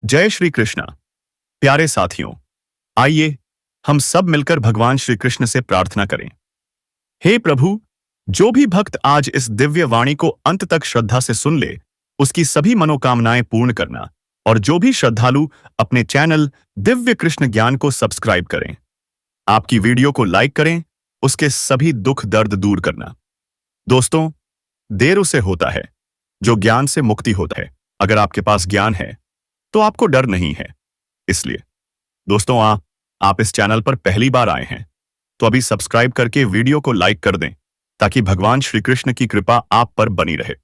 जय श्री कृष्ण। प्यारे साथियों, आइए हम सब मिलकर भगवान श्री कृष्ण से प्रार्थना करें। हे प्रभु, जो भी भक्त आज इस दिव्य वाणी को अंत तक श्रद्धा से सुन ले, उसकी सभी मनोकामनाएं पूर्ण करना। और जो भी श्रद्धालु अपने चैनल दिव्य कृष्ण ज्ञान को सब्सक्राइब करें, आपकी वीडियो को लाइक करें, उसके सभी दुख दर्द दूर करना। दोस्तों, देर उसे होता है जो ज्ञान से मुक्ति होता है। अगर आपके पास ज्ञान है तो आपको डर नहीं है। इसलिए दोस्तों, आप इस चैनल पर पहली बार आए हैं तो अभी सब्सक्राइब करके वीडियो को लाइक कर दें, ताकि भगवान श्री कृष्ण की कृपा आप पर बनी रहे।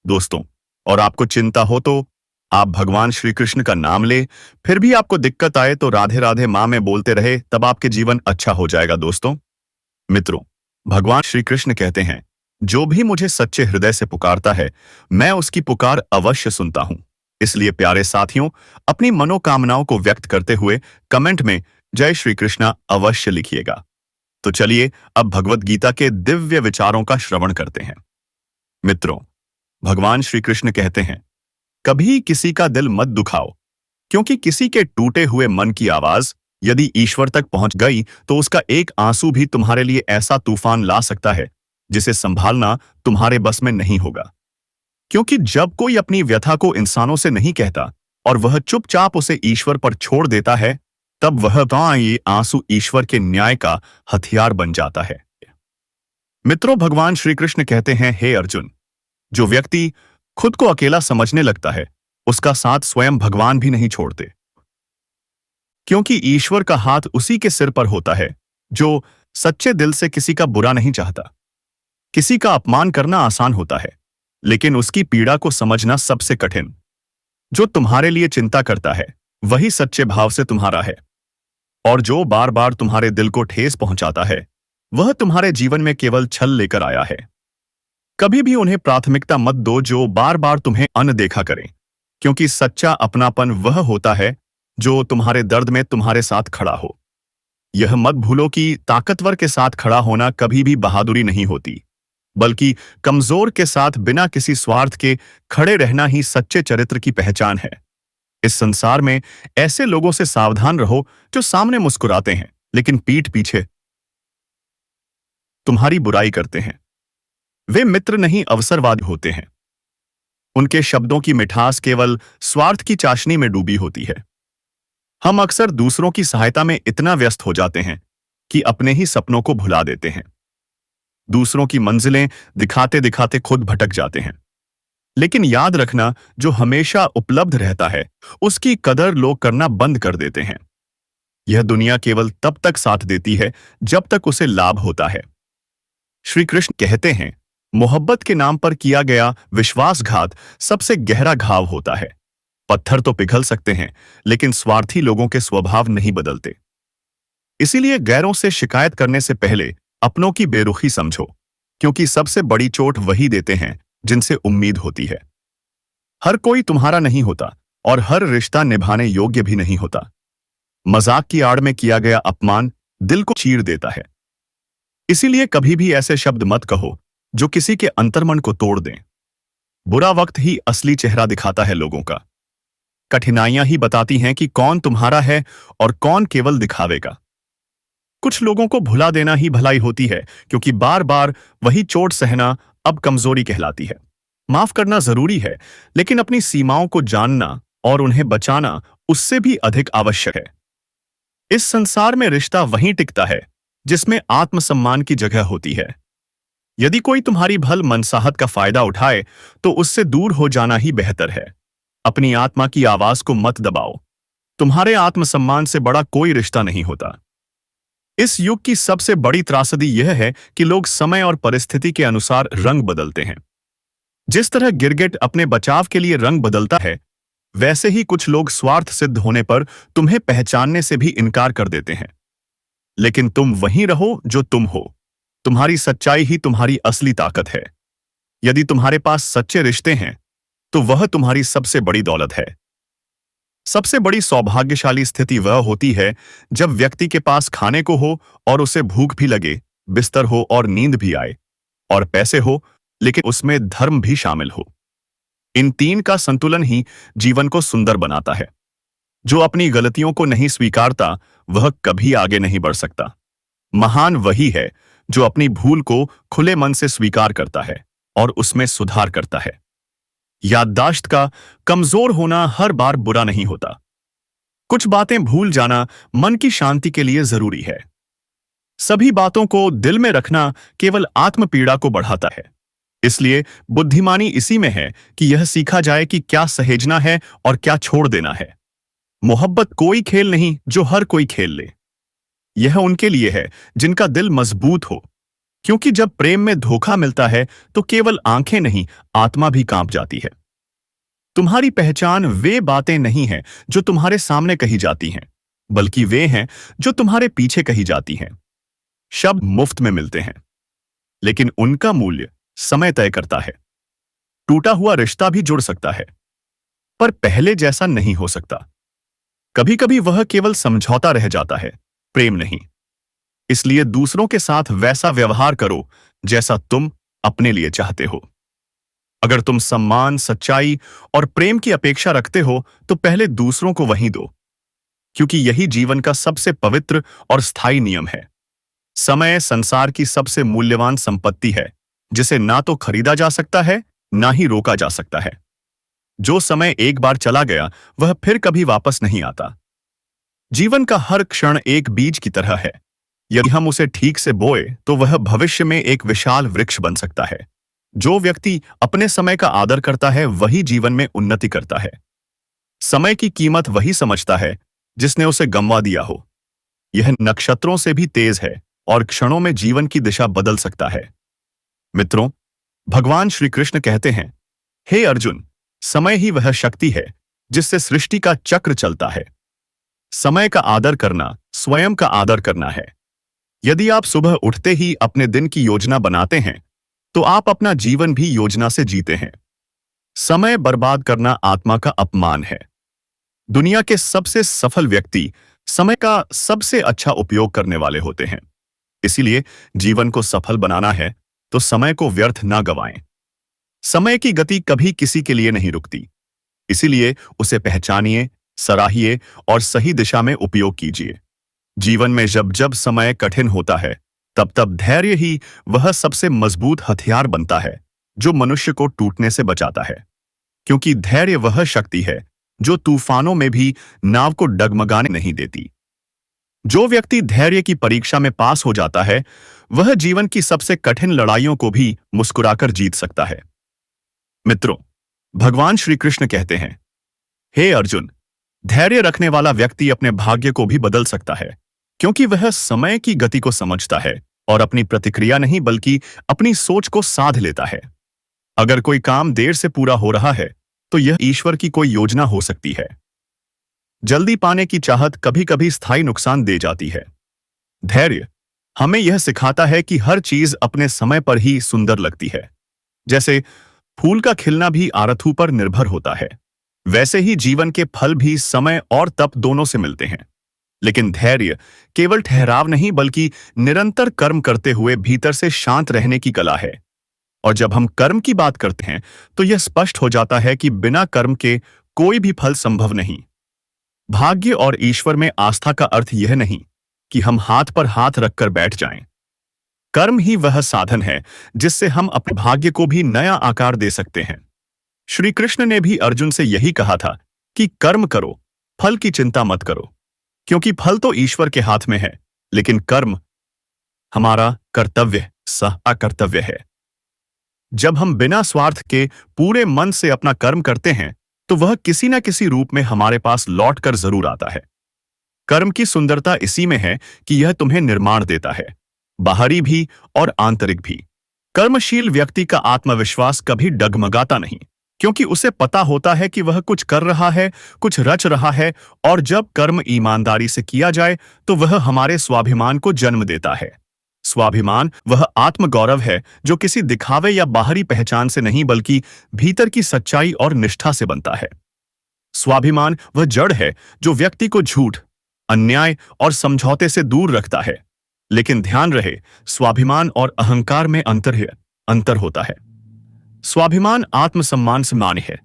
दोस्तों, और आपको चिंता हो तो आप भगवान श्री कृष्ण का नाम ले, फिर भी आपको दिक्कत आए तो राधे राधे मां में बोलते रहे, तब आपके जीवन अच्छा हो जाएगा। दोस्तों मित्रों, भगवान श्री कृष्ण कहते हैं, जो भी मुझे सच्चे हृदय से पुकारता है, मैं उसकी पुकार अवश्य सुनता हूं। इसलिए प्यारे साथियों, अपनी मनोकामनाओं को व्यक्त करते हुए कमेंट में जय श्री कृष्णा अवश्य लिखिएगा। तो चलिए अब भगवत गीता के दिव्य विचारों का श्रवण करते हैं। मित्रों, भगवान श्री कृष्ण कहते हैं, कभी किसी का दिल मत दुखाओ, क्योंकि किसी के टूटे हुए मन की आवाज यदि ईश्वर तक पहुंच गई तो उसका एक आंसू भी तुम्हारे लिए ऐसा तूफान ला सकता है जिसे संभालना तुम्हारे बस में नहीं होगा। क्योंकि जब कोई अपनी व्यथा को इंसानों से नहीं कहता और वह चुपचाप उसे ईश्वर पर छोड़ देता है, तब वह ये आंसू ईश्वर के न्याय का हथियार बन जाता है। मित्रों, भगवान श्री कृष्ण कहते हैं, हे अर्जुन, जो व्यक्ति खुद को अकेला समझने लगता है, उसका साथ स्वयं भगवान भी नहीं छोड़ते। क्योंकि ईश्वर का हाथ उसी के सिर पर होता है जो सच्चे दिल से किसी का बुरा नहीं चाहता। किसी का अपमान करना आसान होता है, लेकिन उसकी पीड़ा को समझना सबसे कठिन। जो तुम्हारे लिए चिंता करता है वही सच्चे भाव से तुम्हारा है, और जो बार बार तुम्हारे दिल को ठेस पहुंचाता है वह तुम्हारे जीवन में केवल छल लेकर आया है। कभी भी उन्हें प्राथमिकता मत दो जो बार बार तुम्हें अनदेखा करें, क्योंकि सच्चा अपनापन वह होता है जो तुम्हारे दर्द में तुम्हारे साथ खड़ा हो। यह मत भूलो कि ताकतवर के साथ खड़ा होना कभी भी बहादुरी नहीं होती, बल्कि कमजोर के साथ बिना किसी स्वार्थ के खड़े रहना ही सच्चे चरित्र की पहचान है। इस संसार में ऐसे लोगों से सावधान रहो जो सामने मुस्कुराते हैं लेकिन पीठ पीछे तुम्हारी बुराई करते हैं। वे मित्र नहीं, अवसरवादी होते हैं। उनके शब्दों की मिठास केवल स्वार्थ की चाशनी में डूबी होती है। हम अक्सर दूसरों की सहायता में इतना व्यस्त हो जाते हैं कि अपने ही सपनों को भुला देते हैं। दूसरों की मंजिलें दिखाते दिखाते खुद भटक जाते हैं। लेकिन याद रखना, जो हमेशा उपलब्ध रहता है उसकी कदर लोग करना बंद कर देते हैं। यह दुनिया केवल तब तक साथ देती है जब तक उसे लाभ होता है। श्री कृष्ण कहते हैं, मोहब्बत के नाम पर किया गया विश्वासघात सबसे गहरा घाव होता है। पत्थर तो पिघल सकते हैं, लेकिन स्वार्थी लोगों के स्वभाव नहीं बदलते। इसीलिए गैरों से शिकायत करने से पहले अपनों की बेरुखी समझो, क्योंकि सबसे बड़ी चोट वही देते हैं जिनसे उम्मीद होती है। हर कोई तुम्हारा नहीं होता और हर रिश्ता निभाने योग्य भी नहीं होता। मजाक की आड़ में किया गया अपमान दिल को चीर देता है। इसीलिए कभी भी ऐसे शब्द मत कहो जो किसी के अंतर्मन को तोड़ दें। बुरा वक्त ही असली चेहरा दिखाता है लोगों का। कठिनाइयां ही बताती हैं कि कौन तुम्हारा है और कौन केवल दिखावेगा। कुछ लोगों को भुला देना ही भलाई होती है, क्योंकि बार बार वही चोट सहना अब कमजोरी कहलाती है। माफ करना जरूरी है, लेकिन अपनी सीमाओं को जानना और उन्हें बचाना उससे भी अधिक आवश्यक है। इस संसार में रिश्ता वहीं टिकता है जिसमें आत्मसम्मान की जगह होती है। यदि कोई तुम्हारी भल मनसाहत का फायदा उठाए तो उससे दूर हो जाना ही बेहतर है। अपनी आत्मा की आवाज को मत दबाओ। तुम्हारे आत्मसम्मान से बड़ा कोई रिश्ता नहीं होता। इस युग की सबसे बड़ी त्रासदी यह है कि लोग समय और परिस्थिति के अनुसार रंग बदलते हैं। जिस तरह गिरगिट अपने बचाव के लिए रंग बदलता है, वैसे ही कुछ लोग स्वार्थ सिद्ध होने पर तुम्हें पहचानने से भी इनकार कर देते हैं। लेकिन तुम वहीं रहो जो तुम हो। तुम्हारी सच्चाई ही तुम्हारी असली ताकत है। यदि तुम्हारे पास सच्चे रिश्ते हैं तो वह तुम्हारी सबसे बड़ी दौलत है। सबसे बड़ी सौभाग्यशाली स्थिति वह होती है जब व्यक्ति के पास खाने को हो और उसे भूख भी लगे, बिस्तर हो और नींद भी आए, और पैसे हो लेकिन उसमें धर्म भी शामिल हो। इन तीन का संतुलन ही जीवन को सुंदर बनाता है। जो अपनी गलतियों को नहीं स्वीकारता, वह कभी आगे नहीं बढ़ सकता। महान वही है जो अपनी भूल को खुले मन से स्वीकार करता है और उसमें सुधार करता है। याददाश्त का कमजोर होना हर बार बुरा नहीं होता। कुछ बातें भूल जाना मन की शांति के लिए जरूरी है। सभी बातों को दिल में रखना केवल आत्मपीड़ा को बढ़ाता है। इसलिए बुद्धिमानी इसी में है कि यह सीखा जाए कि क्या सहेजना है और क्या छोड़ देना है। मोहब्बत कोई खेल नहीं जो हर कोई खेल ले। यह उनके लिए है जिनका दिल मजबूत हो, क्योंकि जब प्रेम में धोखा मिलता है तो केवल आंखें नहीं, आत्मा भी कांप जाती है। तुम्हारी पहचान वे बातें नहीं हैं जो तुम्हारे सामने कही जाती हैं, बल्कि वे हैं जो तुम्हारे पीछे कही जाती हैं। शब्द मुफ्त में मिलते हैं, लेकिन उनका मूल्य समय तय करता है। टूटा हुआ रिश्ता भी जुड़ सकता है, पर पहले जैसा नहीं हो सकता। कभी कभी वह केवल समझौता रह जाता है, प्रेम नहीं। इसलिए दूसरों के साथ वैसा व्यवहार करो जैसा तुम अपने लिए चाहते हो। अगर तुम सम्मान, सच्चाई और प्रेम की अपेक्षा रखते हो तो पहले दूसरों को वहीं दो, क्योंकि यही जीवन का सबसे पवित्र और स्थायी नियम है। समय संसार की सबसे मूल्यवान संपत्ति है, जिसे ना तो खरीदा जा सकता है, ना ही रोका जा सकता है। जो समय एक बार चला गया, वह फिर कभी वापस नहीं आता। जीवन का हर क्षण एक बीज की तरह है। यदि हम उसे ठीक से बोए तो वह भविष्य में एक विशाल वृक्ष बन सकता है। जो व्यक्ति अपने समय का आदर करता है, वही जीवन में उन्नति करता है। समय की कीमत वही समझता है जिसने उसे गंवा दिया हो। यह नक्षत्रों से भी तेज है और क्षणों में जीवन की दिशा बदल सकता है। मित्रों, भगवान श्री कृष्ण कहते हैं, हे अर्जुन, समय ही वह शक्ति है जिससे सृष्टि का चक्र चलता है। समय का आदर करना स्वयं का आदर करना है। यदि आप सुबह उठते ही अपने दिन की योजना बनाते हैं, तो आप अपना जीवन भी योजना से जीते हैं। समय बर्बाद करना आत्मा का अपमान है। दुनिया के सबसे सफल व्यक्ति समय का सबसे अच्छा उपयोग करने वाले होते हैं। इसीलिए जीवन को सफल बनाना है तो समय को व्यर्थ ना गवाएं। समय की गति कभी किसी के लिए नहीं रुकती, इसीलिए उसे पहचानिए, सराहिए और सही दिशा में उपयोग कीजिए। जीवन में जब जब समय कठिन होता है, तब तब धैर्य ही वह सबसे मजबूत हथियार बनता है जो मनुष्य को टूटने से बचाता है। क्योंकि धैर्य वह शक्ति है जो तूफानों में भी नाव को डगमगाने नहीं देती। जो व्यक्ति धैर्य की परीक्षा में पास हो जाता है, वह जीवन की सबसे कठिन लड़ाइयों को भी मुस्कुराकर जीत सकता है। मित्रों, भगवान श्री कृष्ण कहते हैं, हे अर्जुन, धैर्य रखने वाला व्यक्ति अपने भाग्य को भी बदल सकता है, क्योंकि वह समय की गति को समझता है और अपनी प्रतिक्रिया नहीं बल्कि अपनी सोच को साध लेता है। अगर कोई काम देर से पूरा हो रहा है, तो यह ईश्वर की कोई योजना हो सकती है। जल्दी पाने की चाहत कभी कभी स्थायी नुकसान दे जाती है। धैर्य हमें यह सिखाता है कि हर चीज अपने समय पर ही सुंदर लगती है। जैसे फूल का खिलना भी आरथू पर निर्भर होता है, वैसे ही जीवन के फल भी समय और तप दोनों से मिलते हैं। लेकिन धैर्य केवल ठहराव नहीं बल्कि निरंतर कर्म करते हुए भीतर से शांत रहने की कला है। और जब हम कर्म की बात करते हैं तो यह स्पष्ट हो जाता है कि बिना कर्म के कोई भी फल संभव नहीं। भाग्य और ईश्वर में आस्था का अर्थ यह नहीं कि हम हाथ पर हाथ रखकर बैठ जाएं। कर्म ही वह साधन है जिससे हम अपने भाग्य को भी नया आकार दे सकते हैं। श्री कृष्ण ने भी अर्जुन से यही कहा था कि कर्म करो, फल की चिंता मत करो, क्योंकि फल तो ईश्वर के हाथ में है, लेकिन कर्म हमारा कर्तव्य, सह कर्तव्य है। जब हम बिना स्वार्थ के पूरे मन से अपना कर्म करते हैं, तो वह किसी न किसी रूप में हमारे पास लौट कर जरूर आता है। कर्म की सुंदरता इसी में है कि यह तुम्हें निर्माण देता है, बाहरी भी और आंतरिक भी। कर्मशील व्यक्ति का आत्मविश्वास कभी डगमगाता नहीं, क्योंकि उसे पता होता है कि वह कुछ कर रहा है, कुछ रच रहा है, और जब कर्म ईमानदारी से किया जाए तो वह हमारे स्वाभिमान को जन्म देता है। स्वाभिमान वह आत्मगौरव है जो किसी दिखावे या बाहरी पहचान से नहीं बल्कि भीतर की सच्चाई और निष्ठा से बनता है। स्वाभिमान वह जड़ है जो व्यक्ति को झूठ, अन्याय और समझौते से दूर रखता है। लेकिन ध्यान रहे, स्वाभिमान और अहंकार में अंतर होता है। स्वाभिमान आत्मसम्मान से मान्य है,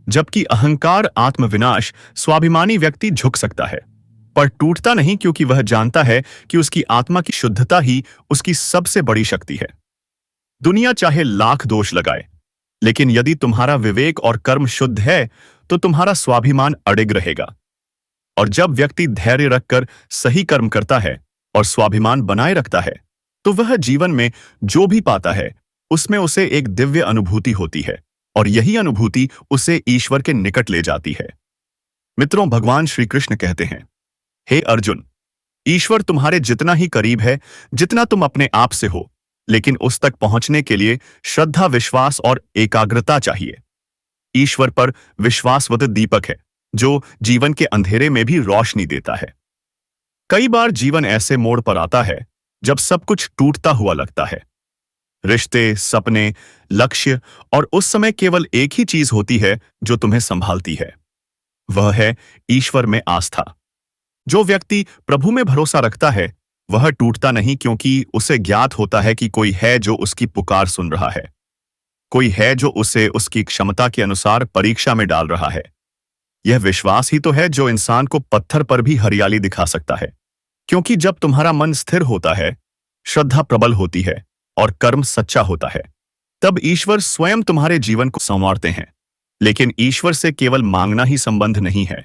जबकि अहंकार आत्मविनाश। स्वाभिमानी व्यक्ति झुक सकता है पर टूटता नहीं, क्योंकि वह जानता है कि उसकी आत्मा की शुद्धता ही उसकी सबसे बड़ी शक्ति है। दुनिया चाहे लाख दोष लगाए, लेकिन यदि तुम्हारा विवेक और कर्म शुद्ध है तो तुम्हारा स्वाभिमान अडिग रहेगा। और जब व्यक्ति धैर्य रखकर सही कर्म करता है और स्वाभिमान बनाए रखता है, तो वह जीवन में जो भी पाता है उसमें उसे एक दिव्य अनुभूति होती है, और यही अनुभूति उसे ईश्वर के निकट ले जाती है। मित्रों, भगवान श्री कृष्ण कहते हैं, हे अर्जुन, ईश्वर तुम्हारे जितना ही करीब है जितना तुम अपने आप से हो, लेकिन उस तक पहुंचने के लिए श्रद्धा, विश्वास और एकाग्रता चाहिए। ईश्वर पर विश्वासवत दीपक है जो जीवन के अंधेरे में भी रोशनी देता है। कई बार जीवन ऐसे मोड़ पर आता है जब सब कुछ टूटता हुआ लगता है। रिश्ते, सपने, लक्ष्य, और उस समय केवल एक ही चीज होती है जो तुम्हें संभालती है, वह है ईश्वर में आस्था। जो व्यक्ति प्रभु में भरोसा रखता है वह टूटता नहीं, क्योंकि उसे ज्ञात होता है कि कोई है जो उसकी पुकार सुन रहा है, कोई है जो उसे उसकी क्षमता के अनुसार परीक्षा में डाल रहा है। यह विश्वास ही तो है जो इंसान को पत्थर पर भी हरियाली दिखा सकता है, क्योंकि जब तुम्हारा मन स्थिर होता है, श्रद्धा प्रबल होती है और कर्म सच्चा होता है, तब ईश्वर स्वयं तुम्हारे जीवन को संवारते हैं। लेकिन ईश्वर से केवल मांगना ही संबंध नहीं है,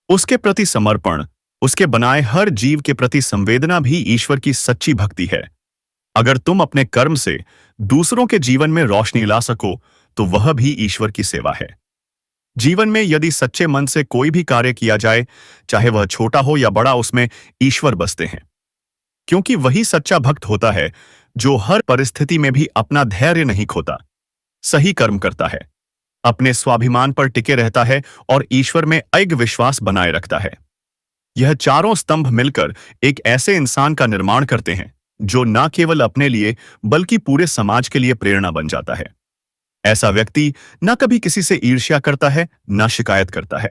उसके प्रति समर्पण, उसके बनाए हर जीव के प्रति संवेदना भी ईश्वर की सच्ची भक्ति है। अगर तुम अपने कर्म से दूसरों के जीवन में रोशनी ला सको तो वह भी ईश्वर की सेवा है। जीवन में यदि सच्चे मन से कोई भी कार्य किया जाए, चाहे वह छोटा हो या बड़ा, उसमें ईश्वर बसते हैं, क्योंकि वही सच्चा भक्त होता है जो हर परिस्थिति में भी अपना धैर्य नहीं खोता, सही कर्म करता है, अपने स्वाभिमान पर टिके रहता है और ईश्वर में अडिग विश्वास बनाए रखता है। यह चारों स्तंभ मिलकर एक ऐसे इंसान का निर्माण करते हैं जो न केवल अपने लिए बल्कि पूरे समाज के लिए प्रेरणा बन जाता है। ऐसा व्यक्ति न कभी किसी से ईर्ष्या करता है, न शिकायत करता है।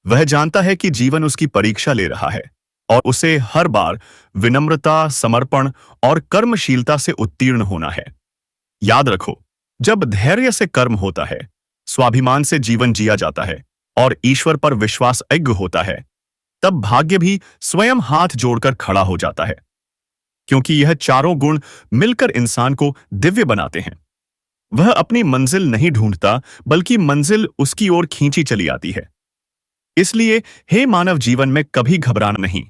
वह जानता है कि जीवन उसकी परीक्षा ले रहा है और उसे हर बार विनम्रता, समर्पण और कर्मशीलता से उत्तीर्ण होना है। याद रखो, जब धैर्य से कर्म होता है, स्वाभिमान से जीवन जिया जाता है और ईश्वर पर विश्वास अडिग होता है, तब भाग्य भी स्वयं हाथ जोड़कर खड़ा हो जाता है, क्योंकि यह चारों गुण मिलकर इंसान को दिव्य बनाते हैं। वह अपनी मंजिल नहीं ढूंढता, बल्कि मंजिल उसकी ओर खींची चली आती है। इसलिए हे मानव, जीवन में कभी घबराना नहीं।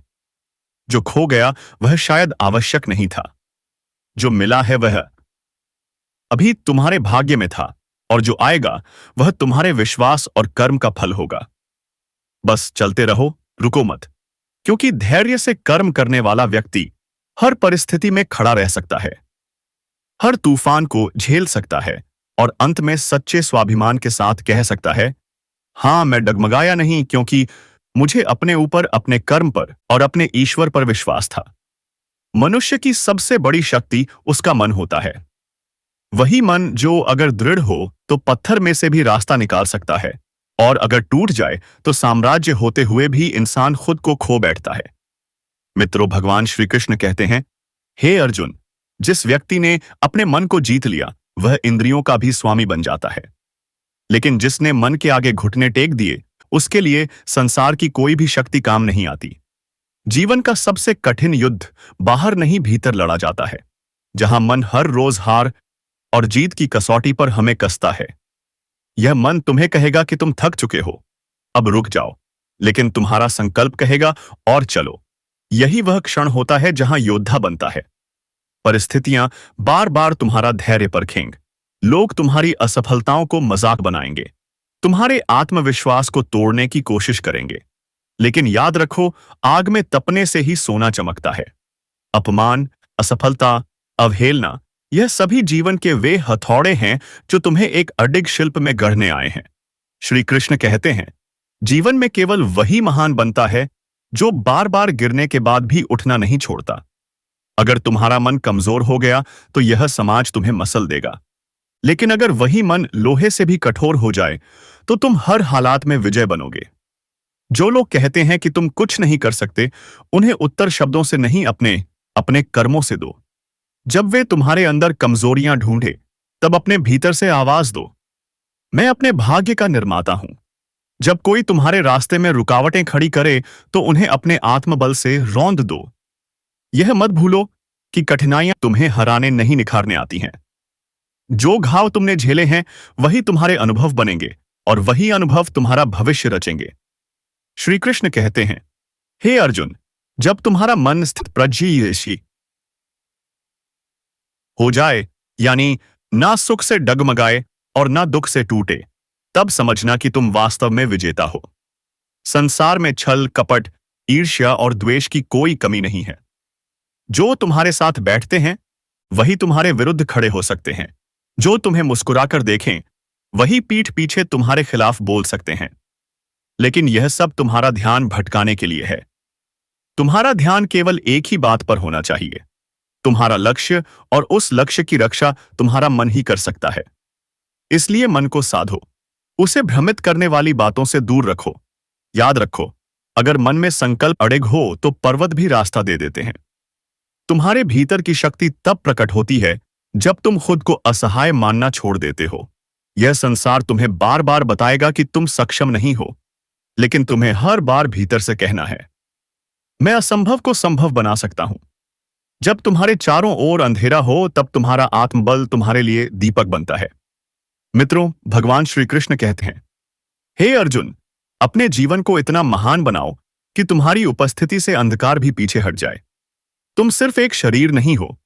जो खो गया वह शायद आवश्यक नहीं था, जो मिला है वह अभी तुम्हारे भाग्य में था, और जो आएगा वह तुम्हारे विश्वास और कर्म का फल होगा। बस चलते रहो, रुको मत, क्योंकि धैर्य से कर्म करने वाला व्यक्ति हर परिस्थिति में खड़ा रह सकता है, हर तूफान को झेल सकता है और अंत में सच्चे स्वाभिमान के साथ कह सकता है, हां, मैं डगमगाया नहीं, क्योंकि मुझे अपने ऊपर, अपने कर्म पर और अपने ईश्वर पर विश्वास था। मनुष्य की सबसे बड़ी शक्ति उसका मन होता है। वही मन जो अगर दृढ़ हो तो पत्थर में से भी रास्ता निकाल सकता है, और अगर टूट जाए तो साम्राज्य होते हुए भी इंसान खुद को खो बैठता है। मित्रों, भगवान श्री कृष्ण कहते हैं, हे अर्जुन, जिस व्यक्ति ने अपने मन को जीत लिया वह इंद्रियों का भी स्वामी बन जाता है, लेकिन जिसने मन के आगे घुटने टेक दिए उसके लिए संसार की कोई भी शक्ति काम नहीं आती। जीवन का सबसे कठिन युद्ध बाहर नहीं, भीतर लड़ा जाता है, जहां मन हर रोज हार और जीत की कसौटी पर हमें कसता है। यह मन तुम्हें कहेगा कि तुम थक चुके हो, अब रुक जाओ, लेकिन तुम्हारा संकल्प कहेगा और चलो। यही वह क्षण होता है जहां योद्धा बनता है। परिस्थितियां बार बार तुम्हारा धैर्य परखेंगे, लोग तुम्हारी असफलताओं को मजाक बनाएंगे, तुम्हारे आत्मविश्वास को तोड़ने की कोशिश करेंगे, लेकिन याद रखो, आग में तपने से ही सोना चमकता है। अपमान, असफलता, अवहेलना, यह सभी जीवन के वे हथौड़े हैं जो तुम्हें एक अडिग शिल्प में गढ़ने आए हैं। श्री कृष्ण कहते हैं, जीवन में केवल वही महान बनता है जो बार बार गिरने के बाद भी उठना नहीं छोड़ता। अगर तुम्हारा मन कमजोर हो गया तो यह समाज तुम्हें मसल देगा, लेकिन अगर वही मन लोहे से भी कठोर हो जाए तो तुम हर हालात में विजय बनोगे। जो लोग कहते हैं कि तुम कुछ नहीं कर सकते, उन्हें उत्तर शब्दों से नहीं, अपने कर्मों से दो। जब वे तुम्हारे अंदर कमजोरियां ढूंढे तब अपने भीतर से आवाज दो, मैं अपने भाग्य का निर्माता हूं। जब कोई तुम्हारे रास्ते में रुकावटें खड़ी करे तो उन्हें अपने आत्मबल से रौंद दो। यह मत भूलो कि कठिनाइयां तुम्हें हराने नहीं निखारने आती हैं। जो घाव तुमने झेले हैं वही तुम्हारे अनुभव बनेंगे और वही अनुभव तुम्हारा भविष्य रचेंगे। श्री कृष्ण कहते हैं, हे अर्जुन, जब तुम्हारा मन स्थित प्रज्ञ हो जाए, यानी ना सुख से डगमगाए और ना दुख से टूटे, तब समझना कि तुम वास्तव में विजेता हो। संसार में छल, कपट, ईर्ष्या और द्वेष की कोई कमी नहीं है। जो तुम्हारे साथ बैठते हैं वही तुम्हारे विरुद्ध खड़े हो सकते हैं। जो तुम्हें मुस्कुराकर देखें वही पीठ पीछे तुम्हारे खिलाफ बोल सकते हैं। लेकिन यह सब तुम्हारा ध्यान भटकाने के लिए है। तुम्हारा ध्यान केवल एक ही बात पर होना चाहिए, तुम्हारा लक्ष्य, और उस लक्ष्य की रक्षा तुम्हारा मन ही कर सकता है। इसलिए मन को साधो, उसे भ्रमित करने वाली बातों से दूर रखो। याद रखो, अगर मन में संकल्प अड़िग हो तो पर्वत भी रास्ता दे देते हैं। तुम्हारे भीतर की शक्ति तब प्रकट होती है जब तुम खुद को असहाय मानना छोड़ देते हो। यह संसार तुम्हें बार बार बताएगा कि तुम सक्षम नहीं हो, लेकिन तुम्हें हर बार भीतर से कहना है, मैं असंभव को संभव बना सकता हूं। जब तुम्हारे चारों ओर अंधेरा हो तब तुम्हारा आत्मबल तुम्हारे लिए दीपक बनता है। मित्रों, भगवान श्री कृष्ण कहते हैं, हे अर्जुन, अपने जीवन को इतना महान बनाओ कि तुम्हारी उपस्थिति से अंधकार भी पीछे हट जाए। तुम सिर्फ एक शरीर नहीं हो,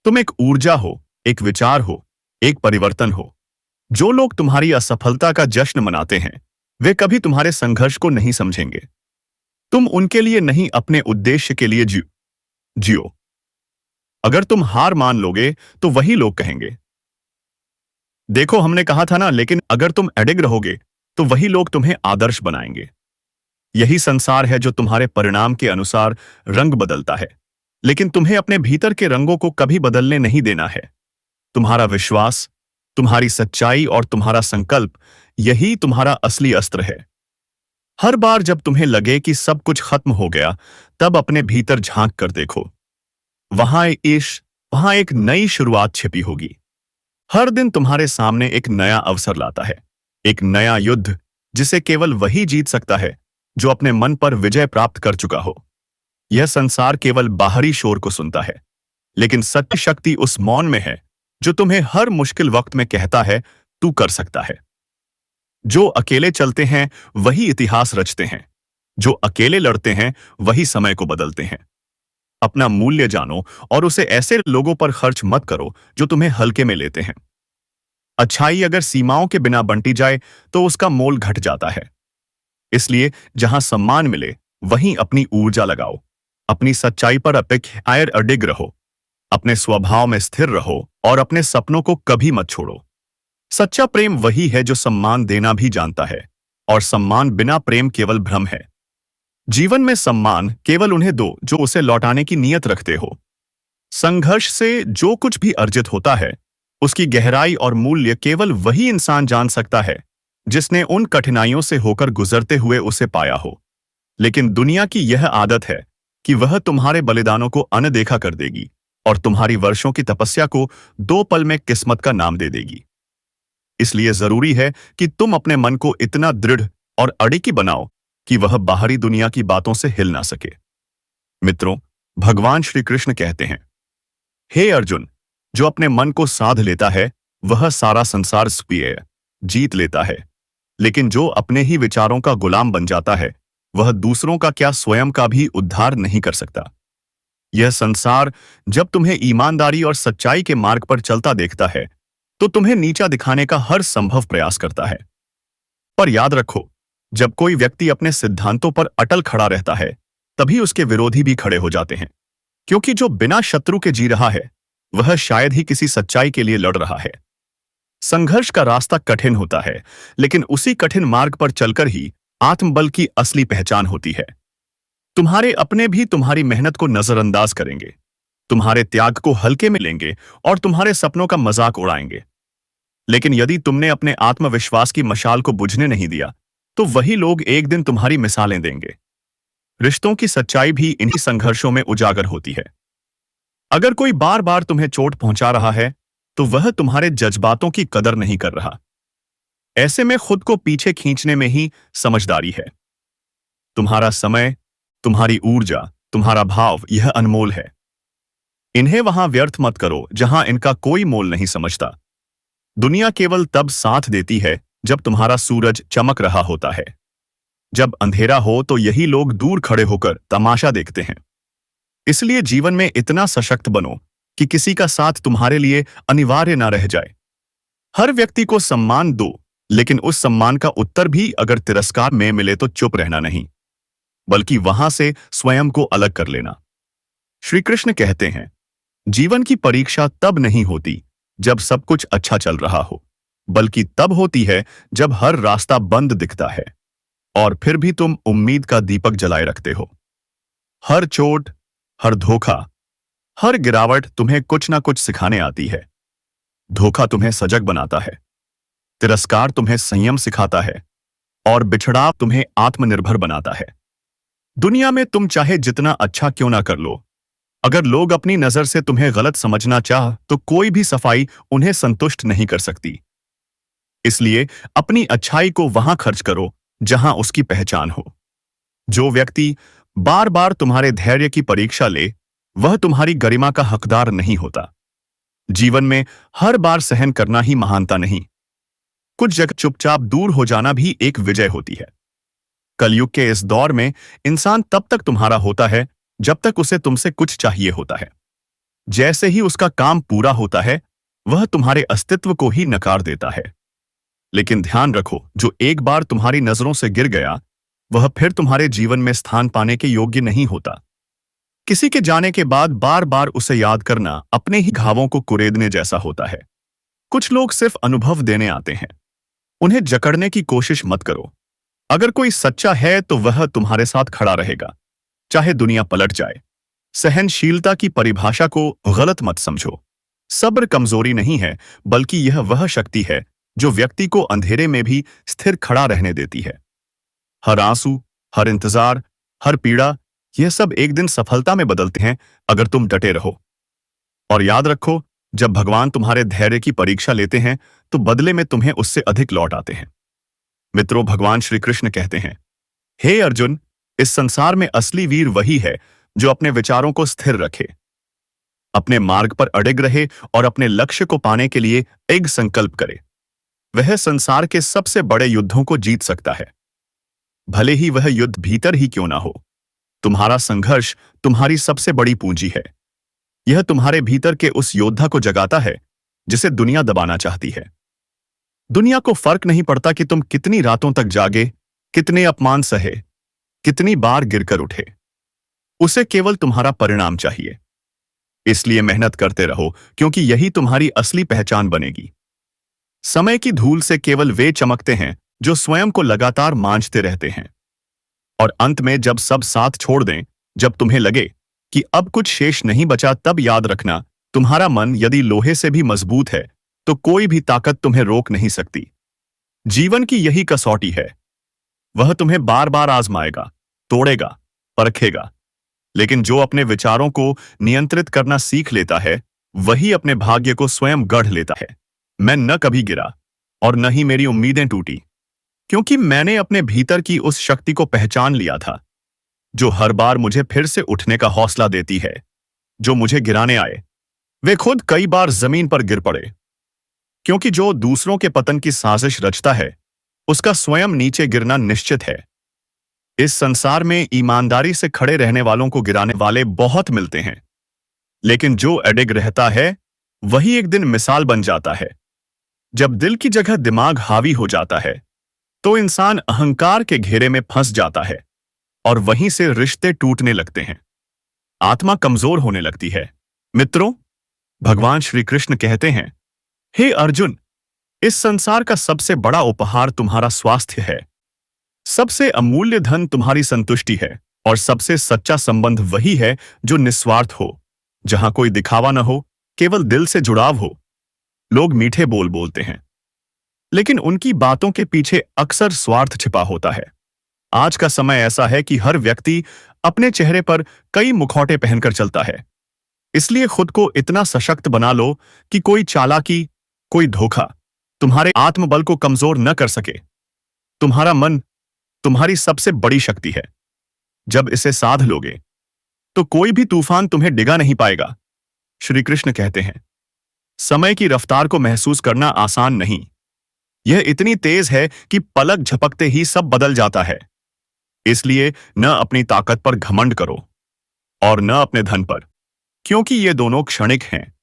तुम एक ऊर्जा हो, एक विचार हो, एक परिवर्तन हो। जो लोग तुम्हारी असफलता का जश्न मनाते हैं वे कभी तुम्हारे संघर्ष को नहीं समझेंगे। तुम उनके लिए नहीं, अपने उद्देश्य के लिए जियो। अगर तुम हार मान लोगे तो वही लोग कहेंगे, देखो हमने कहा था ना। लेकिन अगर तुम अडिग रहोगे तो वही लोग तुम्हें आदर्श बनाएंगे। यही संसार है जो तुम्हारे परिणाम के अनुसार रंग बदलता है, लेकिन तुम्हें अपने भीतर के रंगों को कभी बदलने नहीं देना है। तुम्हारा विश्वास, तुम्हारी सच्चाई और तुम्हारा संकल्प, यही तुम्हारा असली अस्त्र है। हर बार जब तुम्हें लगे कि सब कुछ खत्म हो गया, तब अपने भीतर झांक कर देखो। वहां एक नई शुरुआत छिपी होगी। हर दिन तुम्हारे सामने एक नया अवसर लाता है, एक नया युद्ध जिसे केवल वही जीत सकता है जो अपने मन पर विजय प्राप्त कर चुका हो। यह संसार केवल बाहरी शोर को सुनता है, लेकिन सत्य शक्ति उस मौन में है जो तुम्हें हर मुश्किल वक्त में कहता है, तू कर सकता है। जो अकेले चलते हैं वही इतिहास रचते हैं, जो अकेले लड़ते हैं वही समय को बदलते हैं। अपना मूल्य जानो और उसे ऐसे लोगों पर खर्च मत करो जो तुम्हें हल्के में लेते हैं। अच्छाई अगर सीमाओं के बिना बंटी जाए तो उसका मोल घट जाता है। इसलिए जहां सम्मान मिले वहीं अपनी ऊर्जा लगाओ। अपनी सच्चाई पर अडिग रहो, अपने स्वभाव में स्थिर रहो और अपने सपनों को कभी मत छोड़ो। सच्चा प्रेम वही है जो सम्मान देना भी जानता है, और सम्मान बिना प्रेम केवल भ्रम है। जीवन में सम्मान केवल उन्हें दो जो उसे लौटाने की नीयत रखते हो। संघर्ष से जो कुछ भी अर्जित होता है उसकी गहराई और मूल्य केवल वही इंसान जान सकता है जिसने उन कठिनाइयों से होकर गुजरते हुए उसे पाया हो। लेकिन दुनिया की यह आदत है कि वह तुम्हारे बलिदानों को अनदेखा कर देगी और तुम्हारी वर्षों की तपस्या को 2 पल में किस्मत का नाम दे देगी। इसलिए जरूरी है कि तुम अपने मन को इतना दृढ़ और अडिग बनाओ कि वह बाहरी दुनिया की बातों से हिल ना सके। मित्रों, भगवान श्री कृष्ण कहते हैं, हे अर्जुन, जो अपने मन को साध लेता है वह सारा संसार स्वयं जीत लेता है, लेकिन जो अपने ही विचारों का गुलाम बन जाता है वह दूसरों का क्या स्वयं का भी उद्धार नहीं कर सकता। यह संसार जब तुम्हें ईमानदारी और सच्चाई के मार्ग पर चलता देखता है तो तुम्हें नीचा दिखाने का हर संभव प्रयास करता है। पर याद रखो, जब कोई व्यक्ति अपने सिद्धांतों पर अटल खड़ा रहता है तभी उसके विरोधी भी खड़े हो जाते हैं, क्योंकि जो बिना शत्रु के जी रहा है वह शायद ही किसी सच्चाई के लिए लड़ रहा है। संघर्ष का रास्ता कठिन होता है, लेकिन उसी कठिन मार्ग पर चलकर ही आत्मबल की असली पहचान होती है। तुम्हारे अपने भी तुम्हारी मेहनत को नजरअंदाज करेंगे, तुम्हारे त्याग को हल्के में लेंगे और तुम्हारे सपनों का मजाक उड़ाएंगे। लेकिन यदि तुमने अपने आत्मविश्वास की मशाल को बुझने नहीं दिया तो वही लोग एक दिन तुम्हारी मिसालें देंगे। रिश्तों की सच्चाई भी इन्हीं संघर्षों में उजागर होती है। अगर कोई बार बार तुम्हें चोट पहुंचा रहा है तो वह तुम्हारे जज्बातों की कदर नहीं कर रहा। ऐसे में खुद को पीछे खींचने में ही समझदारी है। तुम्हारा समय, तुम्हारी ऊर्जा, तुम्हारा भाव यह अनमोल है। इन्हें वहां व्यर्थ मत करो जहां इनका कोई मोल नहीं समझता। दुनिया केवल तब साथ देती है जब तुम्हारा सूरज चमक रहा होता है। जब अंधेरा हो तो यही लोग दूर खड़े होकर तमाशा देखते हैं। इसलिए जीवन में इतना सशक्त बनो कि किसी का साथ तुम्हारे लिए अनिवार्य ना रह जाए। हर व्यक्ति को सम्मान दो, लेकिन उस सम्मान का उत्तर भी अगर तिरस्कार में मिले तो चुप रहना नहीं, बल्कि वहां से स्वयं को अलग कर लेना। श्री कृष्ण कहते हैं, जीवन की परीक्षा तब नहीं होती जब सब कुछ अच्छा चल रहा हो, बल्कि तब होती है जब हर रास्ता बंद दिखता है और फिर भी तुम उम्मीद का दीपक जलाए रखते हो। हर चोट, हर धोखा, हर गिरावट तुम्हें कुछ ना कुछ सिखाने आती है। धोखा तुम्हें सजग बनाता है, तिरस्कार तुम्हें संयम सिखाता है और बिछड़ाव तुम्हें आत्मनिर्भर बनाता है। दुनिया में तुम चाहे जितना अच्छा क्यों ना कर लो, अगर लोग अपनी नजर से तुम्हें गलत समझना चाह तो कोई भी सफाई उन्हें संतुष्ट नहीं कर सकती। इसलिए अपनी अच्छाई को वहां खर्च करो जहां उसकी पहचान हो। जो व्यक्ति बार बार तुम्हारे धैर्य की परीक्षा ले, वह तुम्हारी गरिमा का हकदार नहीं होता। जीवन में हर बार सहन करना ही महानता नहीं, कुछ जगह चुपचाप दूर हो जाना भी एक विजय होती है। कलयुग के इस दौर में इंसान तब तक तुम्हारा होता है जब तक उसे तुमसे कुछ चाहिए होता है। जैसे ही उसका काम पूरा होता है, वह तुम्हारे अस्तित्व को ही नकार देता है। लेकिन ध्यान रखो, जो एक बार तुम्हारी नजरों से गिर गया, वह फिर तुम्हारे जीवन में स्थान पाने के योग्य नहीं होता। किसी के जाने के बाद बार बार उसे याद करना अपने ही घावों को कुरेदने जैसा होता है। कुछ लोग सिर्फ अनुभव देने आते हैं, उन्हें जकड़ने की कोशिश मत करो। अगर कोई सच्चा है तो वह तुम्हारे साथ खड़ा रहेगा, चाहे दुनिया पलट जाए। सहनशीलता की परिभाषा को गलत मत समझो। सब्र कमजोरी नहीं है, बल्कि यह वह शक्ति है जो व्यक्ति को अंधेरे में भी स्थिर खड़ा रहने देती है। हर आंसू, हर इंतजार, हर पीड़ा, यह सब एक दिन सफलता में बदलते हैं अगर तुम डटे रहो। और याद रखो, जब भगवान तुम्हारे धैर्य की परीक्षा लेते हैं तो बदले में तुम्हें उससे अधिक लौट आते हैं। मित्रों, भगवान श्री कृष्ण कहते हैं, हे अर्जुन, इस संसार में असली वीर वही है जो अपने विचारों को स्थिर रखे, अपने मार्ग पर अडिग रहे और अपने लक्ष्य को पाने के लिए एक संकल्प करे। वह संसार के सबसे बड़े युद्धों को जीत सकता है, भले ही वह युद्ध भीतर ही क्यों ना हो। तुम्हारा संघर्ष तुम्हारी सबसे बड़ी पूंजी है। यह तुम्हारे भीतर के उस योद्धा को जगाता है जिसे दुनिया दबाना चाहती है। दुनिया को फर्क नहीं पड़ता कि तुम कितनी रातों तक जागे, कितने अपमान सहे, कितनी बार गिरकर उठे। उसे केवल तुम्हारा परिणाम चाहिए। इसलिए मेहनत करते रहो, क्योंकि यही तुम्हारी असली पहचान बनेगी। समय की धूल से केवल वे चमकते हैं जो स्वयं को लगातार मांझते रहते हैं। और अंत में जब सब साथ छोड़ दें, जब तुम्हें लगे कि अब कुछ शेष नहीं बचा, तब याद रखना, तुम्हारा मन यदि लोहे से भी मजबूत है तो कोई भी ताकत तुम्हें रोक नहीं सकती। जीवन की यही कसौटी है। वह तुम्हें बार बार आजमाएगा, तोड़ेगा, परखेगा, लेकिन जो अपने विचारों को नियंत्रित करना सीख लेता है, वही अपने भाग्य को स्वयं गढ़ लेता है। मैं न कभी गिरा और न ही मेरी उम्मीदें टूटी, क्योंकि मैंने अपने भीतर की उस शक्ति को पहचान लिया था जो हर बार मुझे फिर से उठने का हौसला देती है। जो मुझे गिराने आए, वे खुद कई बार जमीन पर गिर पड़े, क्योंकि जो दूसरों के पतन की साजिश रचता है, उसका स्वयं नीचे गिरना निश्चित है। इस संसार में ईमानदारी से खड़े रहने वालों को गिराने वाले बहुत मिलते हैं, लेकिन जो अडिग रहता है वही एक दिन मिसाल बन जाता है। जब दिल की जगह दिमाग हावी हो जाता है तो इंसान अहंकार के घेरे में फंस जाता है और वहीं से रिश्ते टूटने लगते हैं, आत्मा कमजोर होने लगती है। मित्रों, भगवान श्री कृष्ण कहते हैं, हे अर्जुन, इस संसार का सबसे बड़ा उपहार तुम्हारा स्वास्थ्य है। सबसे अमूल्य धन तुम्हारी संतुष्टि है और सबसे सच्चा संबंध वही है जो निस्वार्थ हो, जहां कोई दिखावा न हो, केवल दिल से जुड़ाव हो। लोग मीठे बोल बोलते हैं, लेकिन उनकी बातों के पीछे अक्सर स्वार्थ छिपा होता है। आज का समय ऐसा है कि हर व्यक्ति अपने चेहरे पर कई मुखौटे पहनकर चलता है, इसलिए खुद को इतना सशक्त बना लो कि कोई चालाकी, कोई धोखा तुम्हारे आत्मबल को कमजोर न कर सके। तुम्हारा मन तुम्हारी सबसे बड़ी शक्ति है। जब इसे साध लोगे तो कोई भी तूफान तुम्हें डिगा नहीं पाएगा। श्री कृष्ण कहते हैं, समय की रफ्तार को महसूस करना आसान नहीं। यह इतनी तेज है कि पलक झपकते ही सब बदल जाता है। इसलिए न अपनी ताकत पर घमंड करो और न अपने धन पर, क्योंकि ये दोनों क्षणिक हैं।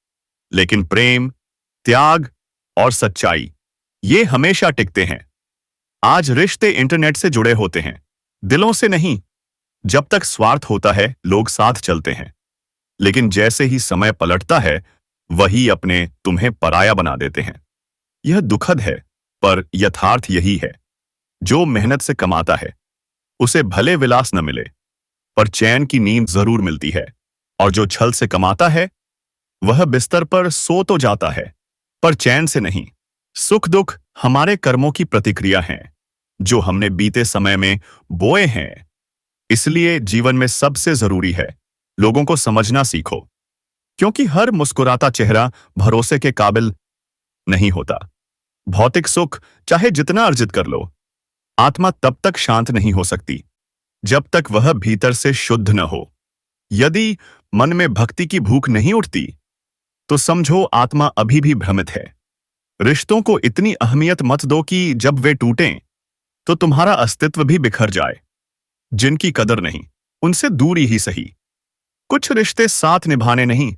लेकिन प्रेम, त्याग और सच्चाई ये हमेशा टिकते हैं। आज रिश्ते इंटरनेट से जुड़े होते हैं, दिलों से नहीं। जब तक स्वार्थ होता है लोग साथ चलते हैं, लेकिन जैसे ही समय पलटता है वही अपने तुम्हें पराया बना देते हैं। यह दुखद है, पर यथार्थ यही है। जो मेहनत से कमाता है उसे भले विलास न मिले, पर चैन की नींद जरूर मिलती है। और जो छल से कमाता है वह बिस्तर पर सो तो जाता है, पर चैन से नहीं। सुख दुख हमारे कर्मों की प्रतिक्रिया हैं, जो हमने बीते समय में बोए हैं। इसलिए जीवन में सबसे जरूरी है लोगों को समझना सीखो, क्योंकि हर मुस्कुराता चेहरा भरोसे के काबिल नहीं होता। भौतिक सुख चाहे जितना अर्जित कर लो, आत्मा तब तक शांत नहीं हो सकती जब तक वह भीतर से शुद्ध न हो। यदि मन में भक्ति की भूख नहीं उठती तो समझो आत्मा अभी भी भ्रमित है। रिश्तों को इतनी अहमियत मत दो कि जब वे टूटें तो तुम्हारा अस्तित्व भी बिखर जाए। जिनकी कदर नहीं उनसे दूरी ही सही। कुछ रिश्ते साथ निभाने नहीं,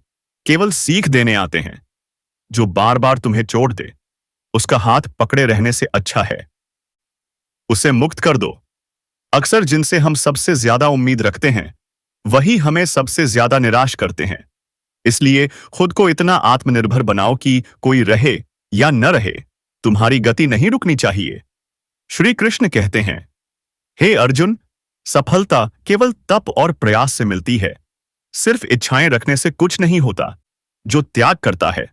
केवल सीख देने आते हैं। जो बार बार तुम्हें चोट दे उसका हाथ पकड़े रहने से अच्छा है उसे मुक्त कर दो। अक्सर जिनसे हम सबसे ज्यादा उम्मीद रखते हैं वही हमें सबसे ज्यादा निराश करते हैं। इसलिए खुद को इतना आत्मनिर्भर बनाओ कि कोई रहे या न रहे, तुम्हारी गति नहीं रुकनी चाहिए। श्री कृष्ण कहते हैं, हे अर्जुन, सफलता केवल तप और प्रयास से मिलती है। सिर्फ इच्छाएं रखने से कुछ नहीं होता। जो त्याग करता है,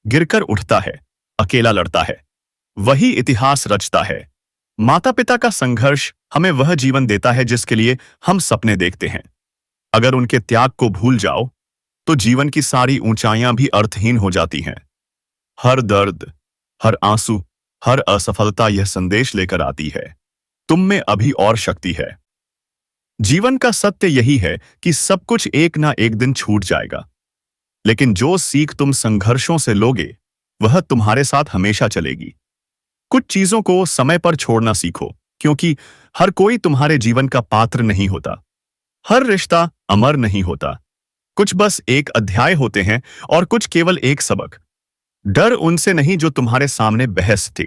गिरकर उठता है, अकेला लड़ता है, वही इतिहास रचता है। माता पिता का संघर्ष हमें वह जीवन देता है जिसके लिए हम सपने देखते हैं। अगर उनके त्याग को भूल जाओ तो जीवन की सारी ऊंचाइयां भी अर्थहीन हो जाती हैं। हर दर्द, हर आंसू, हर असफलता यह संदेश लेकर आती है, तुम में अभी और शक्ति है। जीवन का सत्य यही है कि सब कुछ एक ना एक दिन छूट जाएगा, लेकिन जो सीख तुम संघर्षों से लोगे वह तुम्हारे साथ हमेशा चलेगी। कुछ चीजों को समय पर छोड़ना सीखो, क्योंकि हर कोई तुम्हारे जीवन का पात्र नहीं होता। हर रिश्ता अमर नहीं होता। कुछ बस एक अध्याय होते हैं और कुछ केवल एक सबक। डर उनसे नहीं जो तुम्हारे सामने बहस थी,